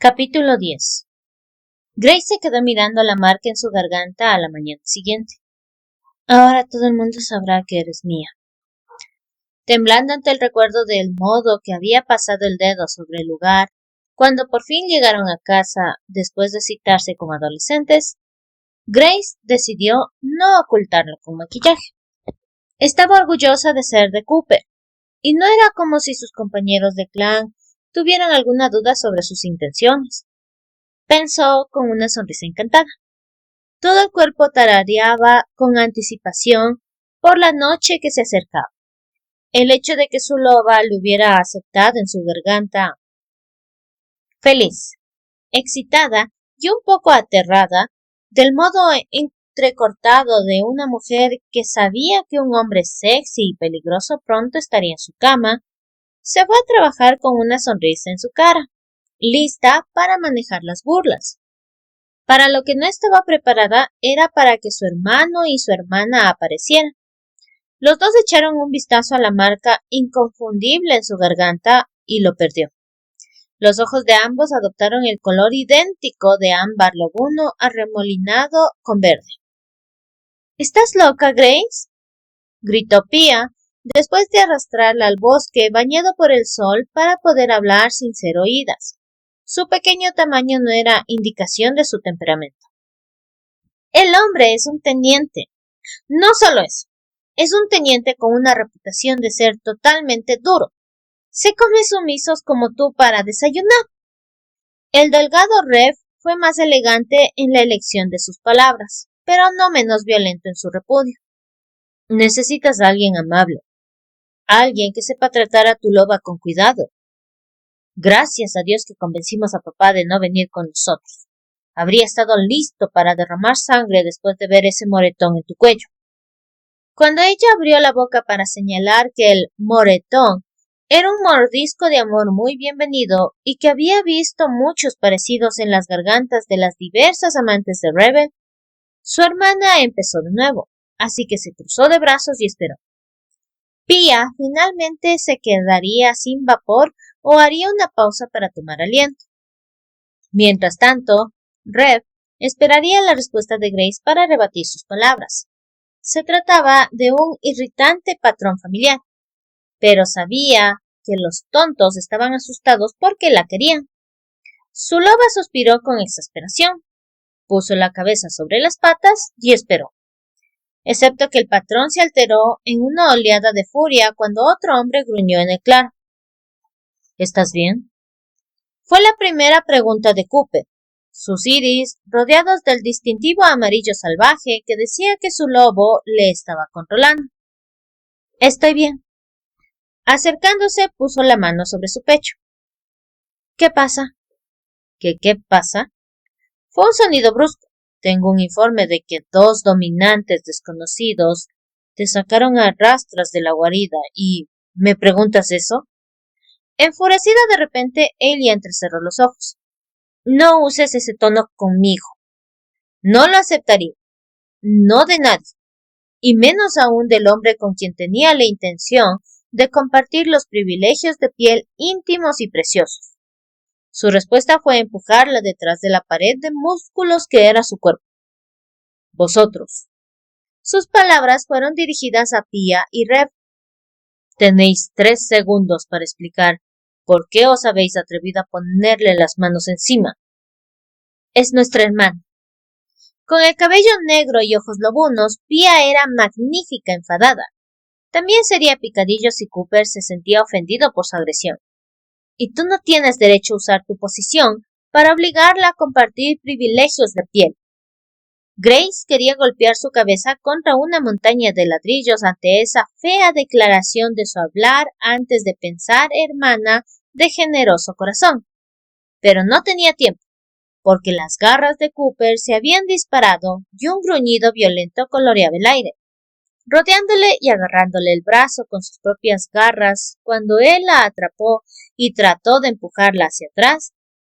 Capítulo 10. Grace se quedó mirando la marca en su garganta a la mañana siguiente. Ahora todo el mundo sabrá que eres mía. Temblando ante el recuerdo del modo que había pasado el dedo sobre el lugar, cuando por fin llegaron a casa después de citarse como adolescentes, Grace decidió no ocultarlo con maquillaje. Estaba orgullosa de ser de Cooper, y no era como si sus compañeros de clan tuvieran alguna duda sobre sus intenciones. Pensó con una sonrisa encantada. Todo el cuerpo tarareaba con anticipación por la noche que se acercaba. El hecho de que su loba le hubiera aceptado en su garganta. Feliz, excitada y un poco aterrada del modo entrecortado de una mujer que sabía que un hombre sexy y peligroso pronto estaría en su cama, se fue a trabajar con una sonrisa en su cara, lista para manejar las burlas. Para lo que no estaba preparada era para que su hermano y su hermana aparecieran. Los dos echaron un vistazo a la marca inconfundible en su garganta y lo perdió. Los ojos de ambos adoptaron el color idéntico de ámbar lobuno arremolinado con verde. ¿Estás loca, Grace?, gritó Pia, después de arrastrarla al bosque bañado por el sol para poder hablar sin ser oídas. Su pequeño tamaño no era indicación de su temperamento. El hombre es un teniente. No solo eso, es un teniente con una reputación de ser totalmente duro. Se come sumisos como tú para desayunar. El delgado Rev fue más elegante en la elección de sus palabras, pero no menos violento en su repudio. Necesitas a alguien amable, alguien que sepa tratar a tu loba con cuidado. Gracias a Dios que convencimos a papá de no venir con nosotros. Habría estado listo para derramar sangre después de ver ese moretón en tu cuello. Cuando ella abrió la boca para señalar que el moretón era un mordisco de amor muy bienvenido y que había visto muchos parecidos en las gargantas de las diversas amantes de Rebel, su hermana empezó de nuevo, así que se cruzó de brazos y esperó. Pia finalmente se quedaría sin vapor o haría una pausa para tomar aliento. Mientras tanto, Rev esperaría la respuesta de Grace para rebatir sus palabras. Se trataba de un irritante patrón familiar, pero sabía que los tontos estaban asustados porque la querían. Su loba suspiró con exasperación, puso la cabeza sobre las patas y esperó. Excepto que el patrón se alteró en una oleada de furia cuando otro hombre gruñó en el claro. ¿Estás bien? Fue la primera pregunta de Cooper, sus iris rodeados del distintivo amarillo salvaje que decía que su lobo le estaba controlando. Estoy bien. Acercándose puso la mano sobre su pecho. ¿Qué pasa? ¿Qué pasa? Fue un sonido brusco. Tengo un informe de que 2 dominantes desconocidos te sacaron a rastras de la guarida y... ¿me preguntas eso? Enfurecida de repente, ella entrecerró los ojos. No uses ese tono conmigo. No lo aceptaría. No de nadie. Y menos aún del hombre con quien tenía la intención de compartir los privilegios de piel íntimos y preciosos. Su respuesta fue empujarla detrás de la pared de músculos que era su cuerpo. Vosotros. Sus palabras fueron dirigidas a Pia y Rev. Tenéis 3 segundos para explicar por qué os habéis atrevido a ponerle las manos encima. Es nuestra hermana. Con el cabello negro y ojos lobunos, Pia era magnífica enfadada. También sería picadillo si Cooper se sentía ofendido por su agresión. Y tú no tienes derecho a usar tu posición para obligarla a compartir privilegios de piel. Grace quería golpear su cabeza contra una montaña de ladrillos ante esa fea declaración de su hablar antes de pensar hermana de generoso corazón. Pero no tenía tiempo, porque las garras de Cooper se habían disparado y un gruñido violento coloreaba el aire, rodeándole y agarrándole el brazo con sus propias garras. Cuando él la atrapó y trató de empujarla hacia atrás,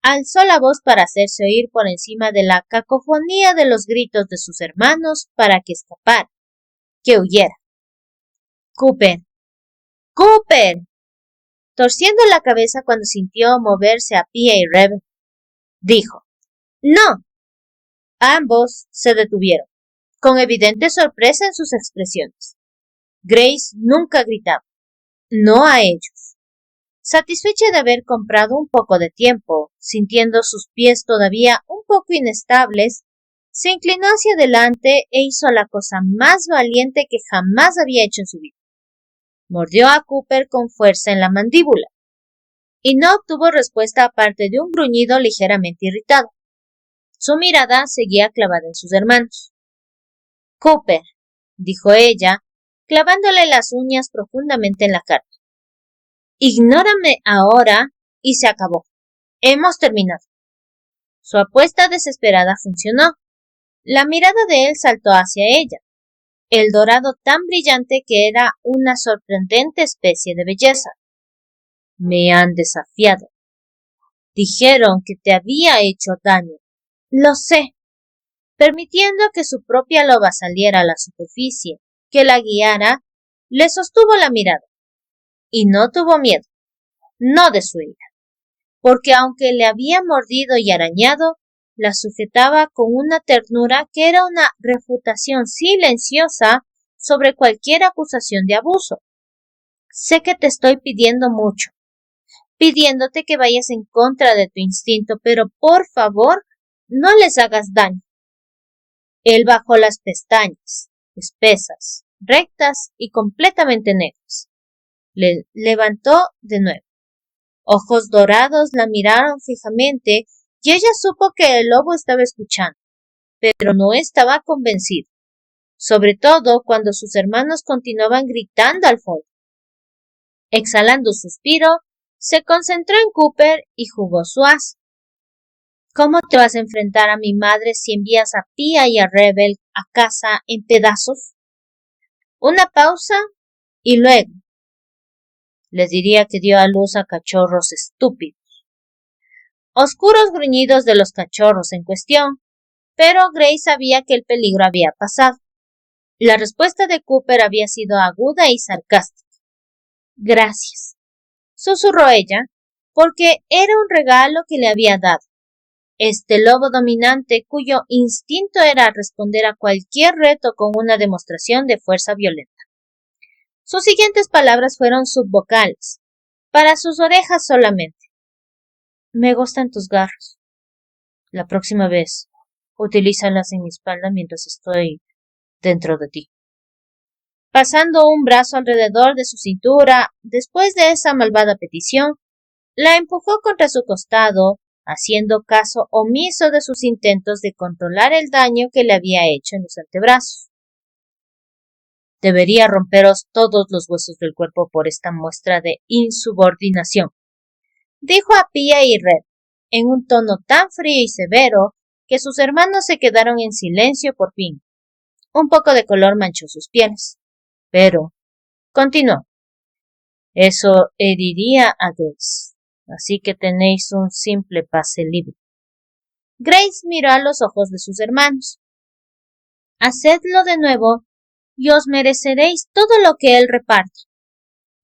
alzó la voz para hacerse oír por encima de la cacofonía de los gritos de sus hermanos para que escapara, que huyera. ¡Cooper! ¡Cooper! Torciendo la cabeza cuando sintió moverse a Pia y Rev, dijo. No. Ambos se detuvieron, con evidente sorpresa en sus expresiones. Grace nunca gritaba, no a ellos. Satisfecha de haber comprado un poco de tiempo, sintiendo sus pies todavía un poco inestables, se inclinó hacia adelante e hizo la cosa más valiente que jamás había hecho en su vida. Mordió a Cooper con fuerza en la mandíbula, y no obtuvo respuesta aparte de un gruñido ligeramente irritado. Su mirada seguía clavada en sus hermanos. Cooper, dijo ella, clavándole las uñas profundamente en la cara. Ignórame ahora y se acabó. Hemos terminado. Su apuesta desesperada funcionó. La mirada de él saltó hacia ella, el dorado tan brillante que era una sorprendente especie de belleza. Me han desafiado. Dijeron que te había hecho daño. Lo sé. Permitiendo que su propia loba saliera a la superficie, que la guiara, le sostuvo la mirada. Y no tuvo miedo, no de su ira, porque aunque le había mordido y arañado, la sujetaba con una ternura que era una refutación silenciosa sobre cualquier acusación de abuso. Sé que te estoy pidiendo mucho, pidiéndote que vayas en contra de tu instinto, pero por favor, no les hagas daño. Él bajó las pestañas, espesas, rectas y completamente negras. Le levantó de nuevo. Ojos dorados la miraron fijamente y ella supo que el lobo estaba escuchando, pero no estaba convencido, sobre todo cuando sus hermanos continuaban gritando al fondo. Exhalando un suspiro, se concentró en Cooper y jugó su as. ¿Cómo te vas a enfrentar a mi madre si envías a Pia y a Rebel a casa en pedazos? Una pausa y luego. Les diría que dio a luz a cachorros estúpidos. Oscuros gruñidos de los cachorros en cuestión, pero Grace sabía que el peligro había pasado. La respuesta de Cooper había sido aguda y sarcástica. Gracias, susurró ella, porque era un regalo que le había dado. Este lobo dominante cuyo instinto era responder a cualquier reto con una demostración de fuerza violenta. Sus siguientes palabras fueron subvocales, para sus orejas solamente. Me gustan tus garras. La próxima vez, utilízalas en mi espalda mientras estoy dentro de ti. Pasando un brazo alrededor de su cintura, después de esa malvada petición, la empujó contra su costado, haciendo caso omiso de sus intentos de controlar el daño que le había hecho en los antebrazos. Debería romperos todos los huesos del cuerpo por esta muestra de insubordinación, dijo a Pia y Red, en un tono tan frío y severo que sus hermanos se quedaron en silencio por fin. Un poco de color manchó sus pieles. Pero, continuó, eso heriría a Grace, así que tenéis un simple pase libre. Grace miró a los ojos de sus hermanos. Hacedlo de nuevo y os mereceréis todo lo que él reparte.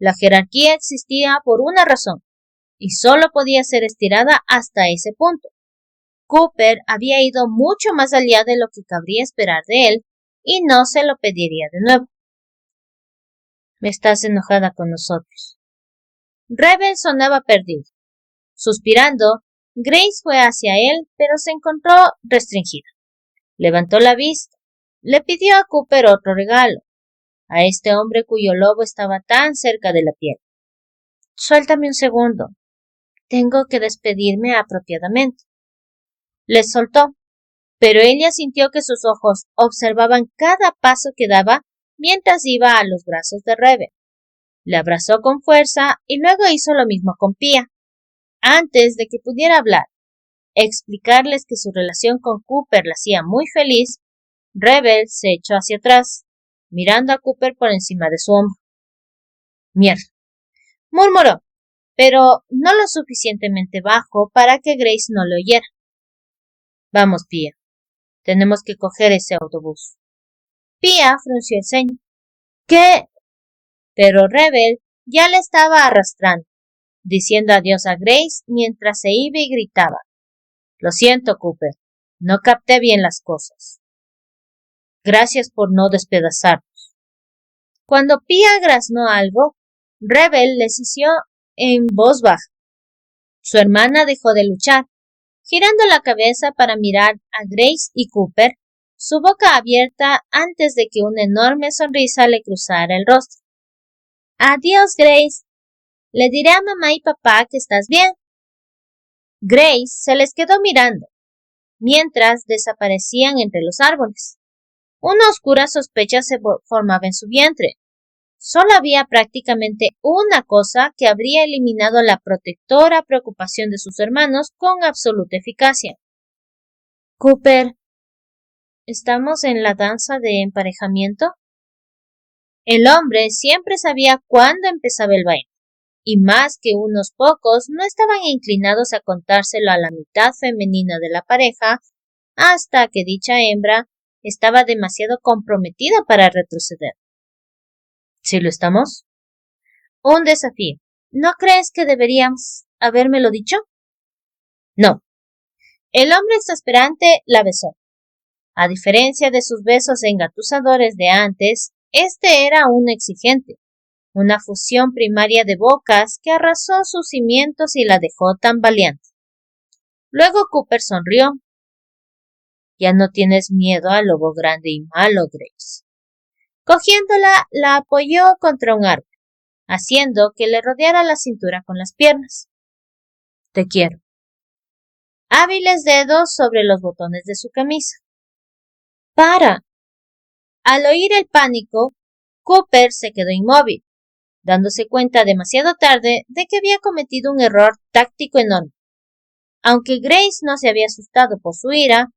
La jerarquía existía por una razón, y solo podía ser estirada hasta ese punto. Cooper había ido mucho más allá de lo que cabría esperar de él, y no se lo pediría de nuevo. Estás enojada con nosotros. Rebel sonaba perdido. Suspirando, Grace fue hacia él, pero se encontró restringida. Levantó la vista. Le pidió a Cooper otro regalo, a este hombre cuyo lobo estaba tan cerca de la piel. Suéltame un segundo. Tengo que despedirme apropiadamente. Le soltó, pero ella sintió que sus ojos observaban cada paso que daba mientras iba a los brazos de Rebel. Le abrazó con fuerza y luego hizo lo mismo con Pia. Antes de que pudiera hablar, explicarles que su relación con Cooper la hacía muy feliz, Rebel se echó hacia atrás, mirando a Cooper por encima de su hombro. Mierda, murmuró, pero no lo suficientemente bajo para que Grace no lo oyera. Vamos, Pia, tenemos que coger ese autobús. Pia frunció el ceño. ¿Qué? Pero Rebel ya le estaba arrastrando, diciendo adiós a Grace mientras se iba y gritaba. Lo siento, Cooper. No capté bien las cosas. Gracias por no despedazarnos. Cuando Pia graznó algo, Rebel le sisió en voz baja. Su hermana dejó de luchar, girando la cabeza para mirar a Grace y Cooper, su boca abierta antes de que una enorme sonrisa le cruzara el rostro. Adiós, Grace. Le diré a mamá y papá que estás bien. Grace se les quedó mirando, mientras desaparecían entre los árboles. Una oscura sospecha se formaba en su vientre. Solo había prácticamente una cosa que habría eliminado la protectora preocupación de sus hermanos con absoluta eficacia. Cooper, ¿estamos en la danza de emparejamiento? El hombre siempre sabía cuándo empezaba el baile, y más que unos pocos no estaban inclinados a contárselo a la mitad femenina de la pareja hasta que dicha hembra estaba demasiado comprometida para retroceder. ¿Sí lo estamos? Un desafío. ¿No crees que deberíamos habérmelo dicho? No. El hombre exasperante la besó. A diferencia de sus besos engatusadores de antes, este era un exigente, una fusión primaria de bocas que arrasó sus cimientos y la dejó tambaleante. Luego Cooper sonrió. Ya no tienes miedo al lobo grande y malo, Grace. Cogiéndola, la apoyó contra un árbol, haciendo que le rodeara la cintura con las piernas. Te quiero. Hábiles dedos sobre los botones de su camisa. ¡Para! Al oír el pánico, Cooper se quedó inmóvil, dándose cuenta demasiado tarde de que había cometido un error táctico enorme. Aunque Grace no se había asustado por su ira,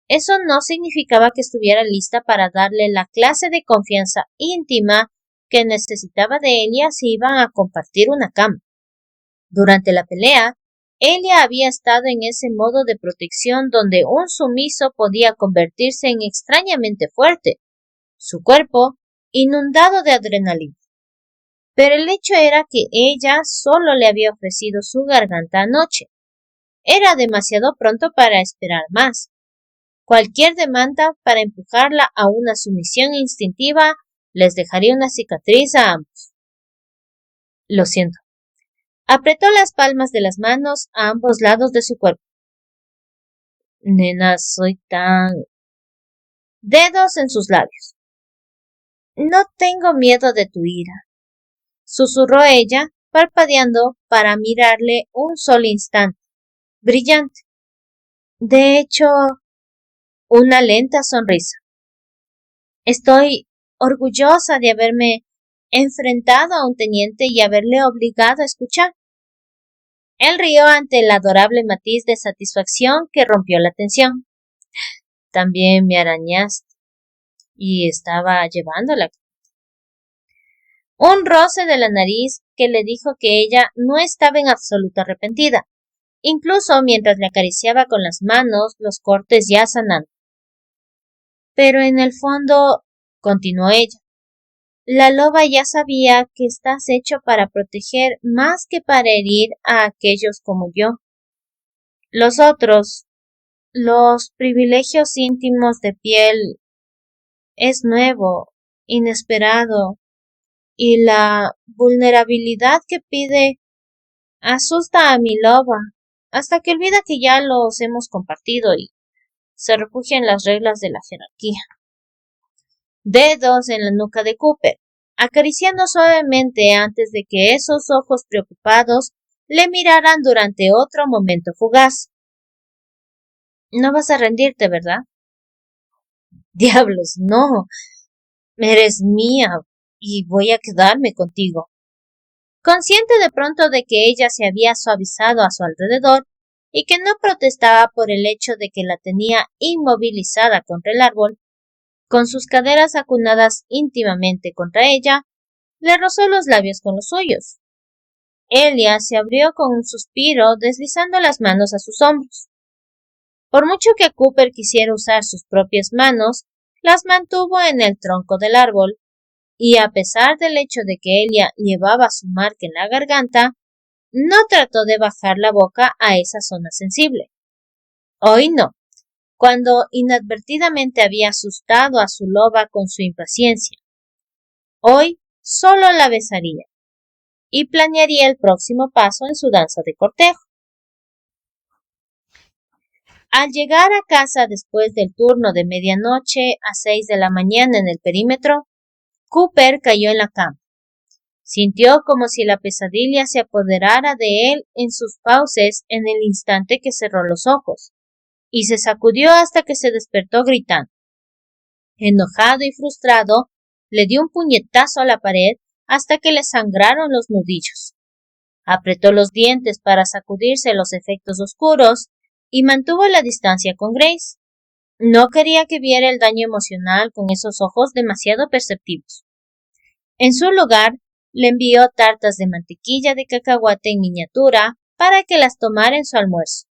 eso no significaba que estuviera lista para darle la clase de confianza íntima que necesitaba de Elia si iban a compartir una cama. Durante la pelea, Elia había estado en ese modo de protección donde un sumiso podía convertirse en extrañamente fuerte, su cuerpo inundado de adrenalina. Pero el hecho era que ella solo le había ofrecido su garganta anoche. Era demasiado pronto para esperar más. Cualquier demanda para empujarla a una sumisión instintiva les dejaría una cicatriz a ambos. Lo siento. Apretó las palmas de las manos a ambos lados de su cuerpo. Nena, soy tan... Dedos en sus labios. No tengo miedo de tu ira, susurró ella, parpadeando para mirarle un solo instante, brillante. De hecho, una lenta sonrisa. Estoy orgullosa de haberme enfrentado a un teniente y haberle obligado a escuchar. Él rió ante el adorable matiz de satisfacción que rompió la tensión. También me arañaste y estaba llevándola. Un roce de la nariz que le dijo que ella no estaba en absoluta arrepentida, incluso mientras le acariciaba con las manos los cortes ya sanando. Pero en el fondo, continuó ella, la loba ya sabía que estás hecho para proteger más que para herir a aquellos como yo. Los otros, los privilegios íntimos de piel, es nuevo, inesperado, y la vulnerabilidad que pide asusta a mi loba, hasta que olvida que ya los hemos compartido y se refugia en las reglas de la jerarquía. Dedos en la nuca de Cooper, acariciando suavemente antes de que esos ojos preocupados le miraran durante otro momento fugaz. No vas a rendirte, ¿verdad? Diablos, no. Eres mía y voy a quedarme contigo. Consciente de pronto de que ella se había suavizado a su alrededor y que no protestaba por el hecho de que la tenía inmovilizada contra el árbol, con sus caderas acunadas íntimamente contra ella, le rozó los labios con los suyos. Elia se abrió con un suspiro, deslizando las manos a sus hombros. Por mucho que Cooper quisiera usar sus propias manos, las mantuvo en el tronco del árbol, y a pesar del hecho de que Elia llevaba su marca en la garganta, no trató de bajar la boca a esa zona sensible. Hoy no, cuando inadvertidamente había asustado a su loba con su impaciencia. Hoy solo la besaría y planearía el próximo paso en su danza de cortejo. Al llegar a casa después del turno de medianoche a 6 de la mañana en el perímetro, Cooper cayó en la cama. Sintió como si la pesadilla se apoderara de él en sus fauces en el instante que cerró los ojos, y se sacudió hasta que se despertó gritando. Enojado y frustrado, le dio un puñetazo a la pared hasta que le sangraron los nudillos. Apretó los dientes para sacudirse los efectos oscuros y mantuvo la distancia con Grace. No quería que viera el daño emocional con esos ojos demasiado perceptivos. En su lugar, le envió tartas de mantequilla de cacahuate en miniatura para que las tomara en su almuerzo.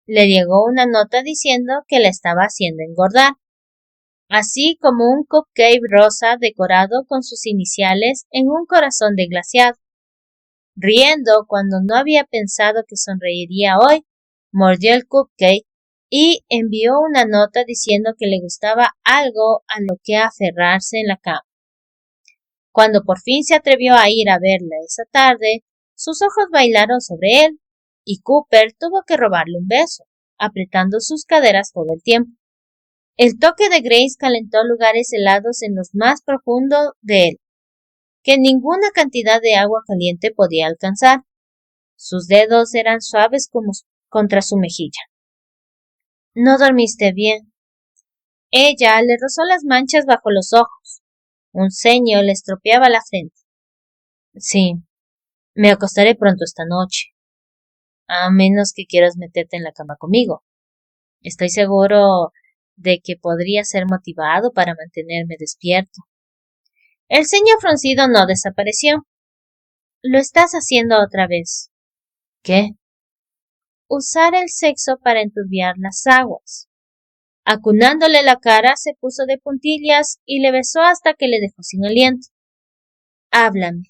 Le llegó una nota diciendo que la estaba haciendo engordar, así como un cupcake rosa decorado con sus iniciales en un corazón de glaseado. Riendo cuando no había pensado que sonreiría hoy, mordió el cupcake y envió una nota diciendo que le gustaba algo a lo que aferrarse en la cama. Cuando por fin se atrevió a ir a verla esa tarde, sus ojos bailaron sobre él, y Cooper tuvo que robarle un beso, apretando sus caderas todo el tiempo. El toque de Grace calentó lugares helados en los más profundos de él, que ninguna cantidad de agua caliente podía alcanzar. Sus dedos eran suaves como contra su mejilla. ¿No dormiste bien? Ella le rozó las manchas bajo los ojos. Un ceño le estropeaba la frente. Sí, me acostaré pronto esta noche, a menos que quieras meterte en la cama conmigo. Estoy seguro de que podría ser motivado para mantenerme despierto. El ceño fruncido no desapareció. Lo estás haciendo otra vez. ¿Qué? Usar el sexo para enturbiar las aguas. Acunándole la cara, se puso de puntillas y le besó hasta que le dejó sin aliento. Háblame.